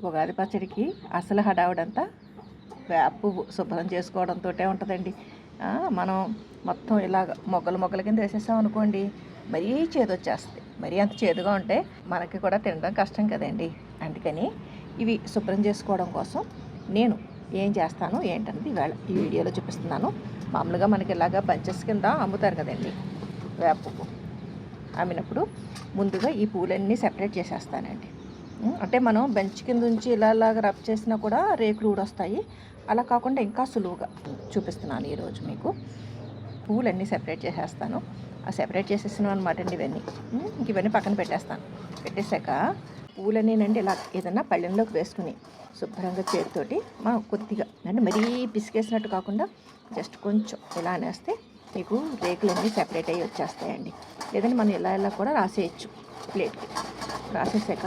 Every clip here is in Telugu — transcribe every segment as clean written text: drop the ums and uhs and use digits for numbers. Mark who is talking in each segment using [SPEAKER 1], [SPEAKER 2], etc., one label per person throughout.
[SPEAKER 1] ఉగాది పచ్చడికి అసలు హడావుడంతా వేప పువ్వు శుభ్రం చేసుకోవడంతో ఉంటుందండి. మనం మొత్తం ఇలాగ మొగ్గల కింద వేసేసాం అనుకోండి, మరీ చేదు వచ్చేస్తుంది. మరీ అంత చేదుగా ఉంటే మనకి కూడా తినడం కష్టం కదండి. అందుకని ఇవి శుభ్రం చేసుకోవడం కోసం నేను ఏం చేస్తాను ఏంటనేది ఇవాళ ఈ వీడియోలో చూపిస్తున్నాను. మామూలుగా మనకి ఇలాగ బంచెస్ కింద అమ్ముతారు కదండి వేప పువ్వు. అమ్మినప్పుడు ముందుగా ఈ పూలన్నీ సెపరేట్ చేసేస్తానండి. అంటే మనం బెంచ్ కింద నుంచి ఇలాగ రబ్ చేసినా కూడా రేకులు ఊడొస్తాయి. అలా కాకుండా ఇంకా సులువుగా చూపిస్తున్నాను ఈరోజు మీకు. పూలన్నీ సెపరేట్ చేసేస్తాను. ఆ సెపరేట్ చేసేసినాం అనమాట అండి ఇవన్నీ. ఇవన్నీ పక్కన పెట్టేస్తాను. పెట్టేశాక పూలనేనండి ఇలా ఏదన్నా పళ్ళెంలోకి వేసుకుని శుభ్రంగా చేతితోటి మనం కొద్దిగా అంటే మరీ పిసికేసినట్టు కాకుండా జస్ట్ కొంచెం ఇలా అనేస్తే మీకు రేకులన్నీ సెపరేట్ అయ్యి వచ్చేస్తాయండి. లేదంటే మనం ఇలా కూడా రాసేయచ్చు ప్లేట్కి. రాసేసాక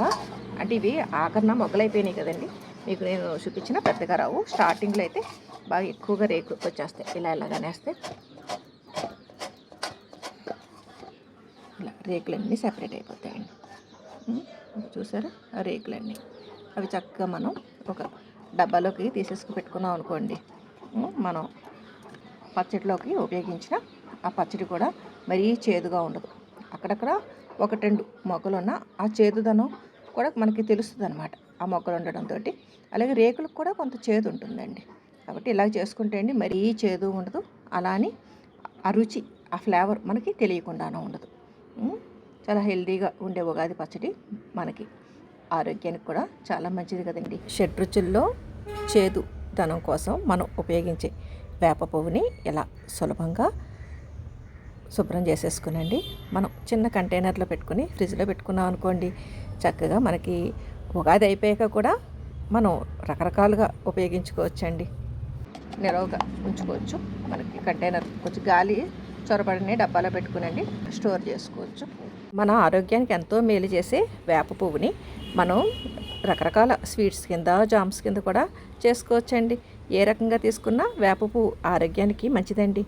[SPEAKER 1] అంటే ఇవి ఆఖరణ మొగ్గలైపోయినాయి కదండి, మీకు నేను చూపించిన పెద్దగా రావు. స్టార్టింగ్లో అయితే బాగా ఎక్కువగా రేకులు వచ్చేస్తాయి. ఇలాగనేస్తే ఇలా రేకులన్నీ సెపరేట్ అయిపోతాయండి. చూసారా ఆ రేకులన్నీ? అవి చక్కగా మనం ఒక డబ్బాలోకి తీసేసుకు పెట్టుకున్నాం అనుకోండి, మనం పచ్చడిలోకి ఉపయోగించిన ఆ పచ్చడి కూడా మరీ చేదుగా ఉండదు. అక్కడక్కడ 1-2 మొక్కలు ఉన్న ఆ చేదుదనం కూడా మనకి తెలుస్తుంది అనమాట ఆ మొక్కలు ఉండడంతో. అలాగే రేకులకు కూడా కొంత చేదు ఉంటుందండి. కాబట్టి ఇలా చేసుకుంటే అండి మరీ చేదు ఉండదు. అలా అని ఆ రుచి ఆ ఫ్లేవర్ మనకి తెలియకుండానే ఉండదు. చాలా హెల్తీగా ఉండే ఉగాది పచ్చడి మనకి ఆరోగ్యానికి కూడా చాలా మంచిది కదండి. షడ్రుచుల్లో చేదు ధనం కోసం మనం ఉపయోగించే వేప పువ్వుని ఇలా సులభంగా శుభ్రం చేసేసుకునండి. మనం చిన్న కంటైనర్లో పెట్టుకుని ఫ్రిడ్జ్లో పెట్టుకున్నాం అనుకోండి, చక్కగా మనకి ఉగాది అయిపోయాక కూడా మనం రకరకాలుగా ఉపయోగించుకోవచ్చండి. నిలవగా ఉంచుకోవచ్చు. మనకి కంటైనర్ కొంచెం గాలి చొరబడిన డబ్బాలో పెట్టుకునండి స్టోర్ చేసుకోవచ్చు. మన ఆరోగ్యానికి ఎంతో మేలు చేసే వేప పువ్వుని మనం రకరకాల స్వీట్స్ కింద జామ్స్ కింద కూడా చేసుకోవచ్చండి. ఏ రకంగా తీసుకున్నా వేప పువ్వు ఆరోగ్యానికి మంచిదండి.